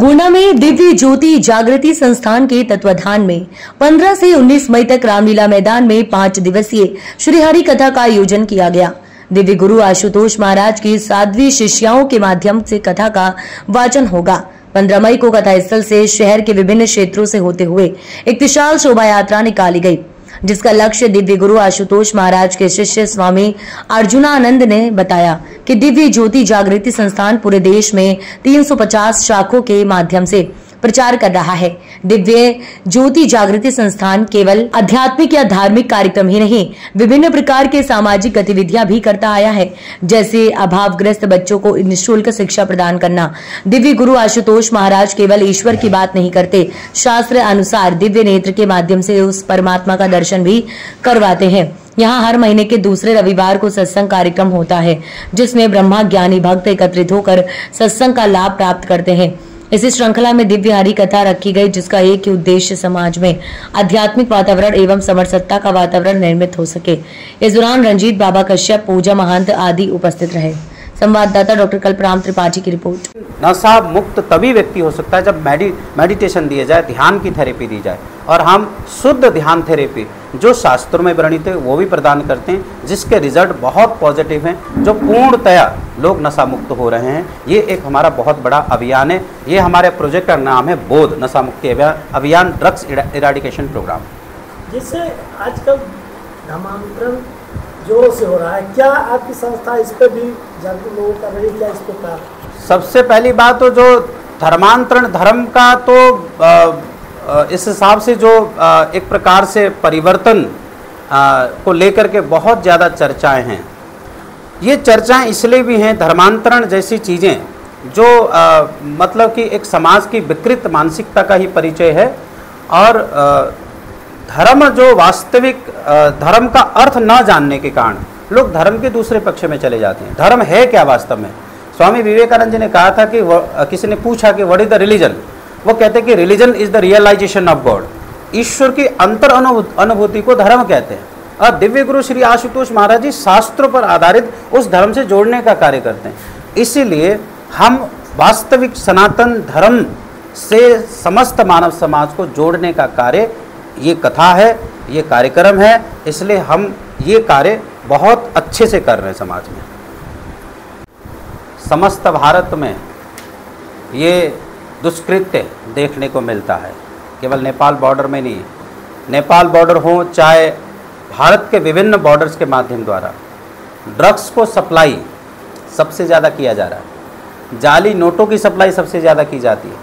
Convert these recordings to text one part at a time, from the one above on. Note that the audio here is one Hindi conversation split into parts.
गोंडा में दिव्य ज्योति जागृति संस्थान के तत्वाधान में 15 से 19 मई तक रामलीला मैदान में 5 दिवसीय श्री हरि कथा का आयोजन किया गया। दिव्य गुरु आशुतोष महाराज की साध्वी शिष्याओं के माध्यम से कथा का वाचन होगा। 15 मई को कथा स्थल से शहर के विभिन्न क्षेत्रों से होते हुए एक विशाल शोभा यात्रा निकाली गई, जिसका लक्ष्य दिव्य गुरु आशुतोष महाराज के शिष्य स्वामी अर्जुनानंद ने बताया कि दिव्य ज्योति जागृति संस्थान पूरे देश में 350 शाखों के माध्यम से प्रचार कर रहा है। दिव्य ज्योति जागृति संस्थान केवल आध्यात्मिक या धार्मिक कार्यक्रम ही नहीं, विभिन्न प्रकार के सामाजिक गतिविधियां भी करता आया है, जैसे अभावग्रस्त बच्चों को निःशुल्क शिक्षा प्रदान करना। दिव्य गुरु आशुतोष महाराज केवल ईश्वर की बात नहीं करते, शास्त्र अनुसार दिव्य नेत्र के माध्यम से उस परमात्मा का दर्शन भी करवाते हैं। यहाँ हर महीने के दूसरे रविवार को सत्संग कार्यक्रम होता है, जिसमें ब्रह्मा ज्ञानी भक्त एकत्रित होकर सत्संग का लाभ प्राप्त करते हैं। इसी श्रृंखला में दिव्य हरि कथा रखी गई, जिसका एक ही उद्देश्य समाज में आध्यात्मिक वातावरण एवं समरसत्ता का वातावरण निर्मित हो सके। इस दौरान रंजीत बाबा कश्यप, पूजा महंत आदि उपस्थित रहे। संवाददाता डॉक्टर कल्पराम त्रिपाठी की रिपोर्ट। नशा मुक्त तभी व्यक्ति हो सकता है जब मेडिटेशन दिया जाए, ध्यान की थेरेपी दी जाए, और हम शुद्ध ध्यान थेरेपी जो शास्त्रों में वर्णित है वो भी प्रदान करते हैं, जिसके रिजल्ट बहुत पॉजिटिव हैं, जो पूर्णतया लोग नशा मुक्त हो रहे हैं। ये एक हमारा बहुत बड़ा अभियान है। ये हमारे प्रोजेक्ट का नाम है बोध नशा मुक्ति अभियान, ड्रग्स इराडिकेशन प्रोग्राम। जिससे आजकल धर्मांतरण जोरों से हो रहा है, क्या आपकी संस्था इस पर भी जागरूक लोगों कर रही है? क्या इस प्रकार? सबसे पहली बात तो जो धर्मांतरण, धर्म का तो इस हिसाब से जो एक प्रकार से परिवर्तन को लेकर के बहुत ज़्यादा चर्चाएं हैं। ये चर्चाएं इसलिए भी हैं, धर्मांतरण जैसी चीज़ें जो मतलब कि एक समाज की विकृत मानसिकता का ही परिचय है, और धर्म जो वास्तविक धर्म का अर्थ न जानने के कारण लोग धर्म के दूसरे पक्ष में चले जाते हैं। धर्म है क्या वास्तव में? स्वामी विवेकानंद जी ने कहा था कि किसी ने पूछा कि व्हाट इज द रिलीजन, वो कहते हैं कि religion is the realisation of God. ईश्वर की अंतर अनुभूति को धर्म कहते हैं, और दिव्य गुरु श्री आशुतोष महाराज जी शास्त्रों पर आधारित उस धर्म से जोड़ने का कार्य करते हैं। इसीलिए हम वास्तविक सनातन धर्म से समस्त मानव समाज को जोड़ने का कार्य, ये कथा है, ये कार्यक्रम है, इसलिए हम ये कार्य बहुत अच्छे से कर रहे हैं समाज में। समस्त भारत में ये दुष्कृत्य देखने को मिलता है, केवल नेपाल बॉर्डर में नहीं। नेपाल बॉर्डर हो चाहे भारत के विभिन्न बॉर्डर्स के माध्यम द्वारा ड्रग्स को सप्लाई सबसे ज़्यादा किया जा रहा है। जाली नोटों की सप्लाई सबसे ज़्यादा की जाती है,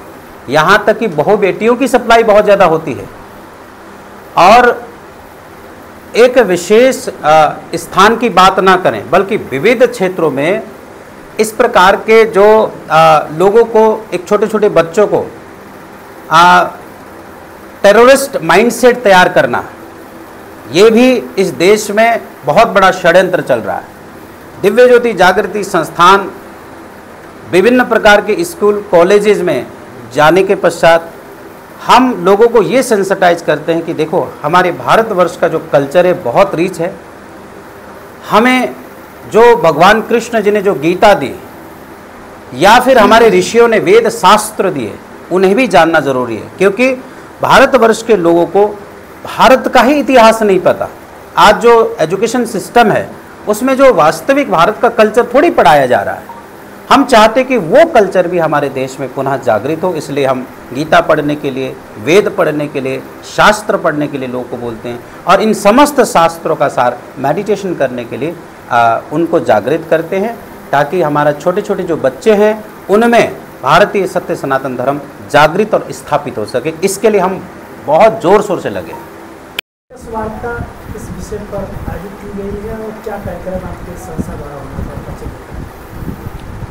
यहाँ तक कि बहु बेटियों की सप्लाई बहुत ज़्यादा होती है। और एक विशेष स्थान की बात ना करें, बल्कि विविध क्षेत्रों में इस प्रकार के जो लोगों को, एक छोटे छोटे बच्चों को टेररिस्ट माइंडसेट तैयार करना, ये भी इस देश में बहुत बड़ा षड्यंत्र चल रहा है। दिव्य ज्योति जागृति संस्थान विभिन्न प्रकार के स्कूल कॉलेजेस में जाने के पश्चात हम लोगों को ये सेंसिटाइज करते हैं कि देखो, हमारे भारतवर्ष का जो कल्चर है बहुत रिच है। हमें जो भगवान कृष्ण जी ने जो गीता दी, या फिर हमारे ऋषियों ने वेद शास्त्र दिए, उन्हें भी जानना जरूरी है, क्योंकि भारतवर्ष के लोगों को भारत का ही इतिहास नहीं पता। आज जो एजुकेशन सिस्टम है उसमें जो वास्तविक भारत का कल्चर थोड़ी पढ़ाया जा रहा है। हम चाहते कि वो कल्चर भी हमारे देश में पुनः जागृत हो, इसलिए हम गीता पढ़ने के लिए, वेद पढ़ने के लिए, शास्त्र पढ़ने के लिए लोगों को बोलते हैं, और इन समस्त शास्त्रों का सार मेडिटेशन करने के लिए उनको जागृत करते हैं, ताकि हमारा छोटे छोटे जो बच्चे हैं उनमें भारतीय सत्य सनातन धर्म जागृत और स्थापित हो सके। इसके लिए हम बहुत जोर शोर से लगे। इस वार्ता इस विषय पर आयोजित की गई है, और क्या कार्यक्रम आपके संस्था द्वारा होना है?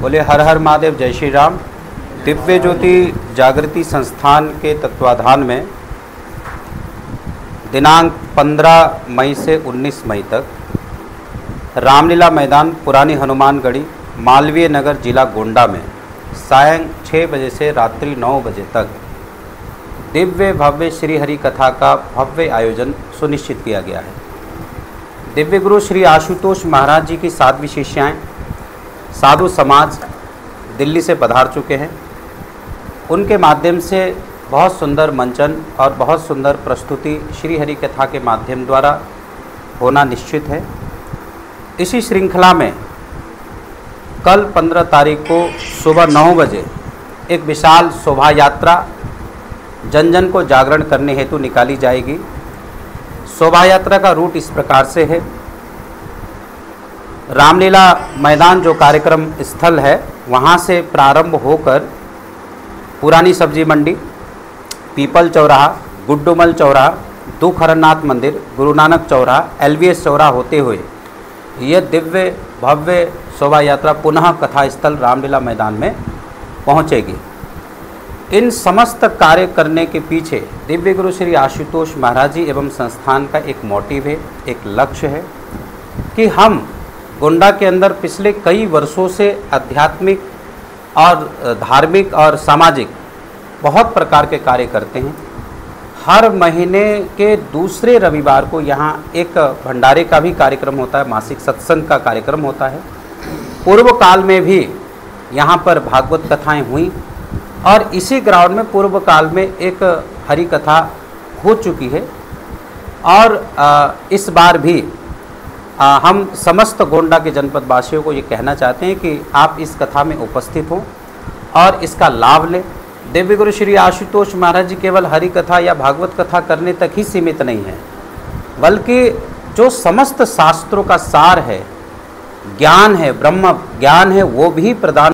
बोले हर हर महादेव, जय श्री राम। दिव्य ज्योति जागृति संस्थान के तत्वाधान में दिनांक 15 मई से 19 मई तक रामलीला मैदान, पुरानी हनुमानगढ़ी, मालवीय नगर, जिला गोंडा में सायं 6 बजे से रात्रि 9 बजे तक दिव्य भव्य श्री हरि कथा का भव्य आयोजन सुनिश्चित किया गया है। दिव्य गुरु श्री आशुतोष महाराज जी की साध्वी शिष्याएँ, साधु समाज दिल्ली से पधार चुके हैं। उनके माध्यम से बहुत सुंदर मंचन और बहुत सुंदर प्रस्तुति श्री हरि कथा के माध्यम द्वारा होना निश्चित है। इसी श्रृंखला में कल 15 तारीख को सुबह 9 बजे एक विशाल शोभा यात्रा जन जन को जागरण करने हेतु निकाली जाएगी। शोभा यात्रा का रूट इस प्रकार से है। रामलीला मैदान जो कार्यक्रम स्थल है वहाँ से प्रारंभ होकर पुरानी सब्जी मंडी, पीपल चौराहा, गुड्डूमल चौराहा, दुखहरनाथ मंदिर, गुरु नानक चौराहा, LVS चौराहा होते हुए यह दिव्य भव्य शोभा यात्रा पुनः कथा स्थल रामलीला मैदान में पहुंचेगी। इन समस्त कार्य करने के पीछे दिव्य गुरु श्री आशुतोष महाराज जी एवं संस्थान का एक मोटिव है, एक लक्ष्य है कि हम गोंडा के अंदर पिछले कई वर्षों से आध्यात्मिक और धार्मिक और सामाजिक बहुत प्रकार के कार्य करते हैं। हर महीने के दूसरे रविवार को यहाँ एक भंडारे का भी कार्यक्रम होता है, मासिक सत्संग का कार्यक्रम होता है। पूर्व काल में भी यहाँ पर भागवत कथाएं हुई और इसी ग्राउंड में पूर्व काल में एक हरि कथा हो चुकी है। और इस बार भी हम समस्त गोंडा के जनपद वासियों को ये कहना चाहते हैं कि आप इस कथा में उपस्थित हों और इसका लाभ लें। दिव्य गुरु श्री आशुतोष महाराज जी केवल हरि कथा या भागवत कथा करने तक ही सीमित नहीं है, बल्कि जो समस्त शास्त्रों का सार है, ज्ञान है, ब्रह्म ज्ञान है, वो भी प्रदान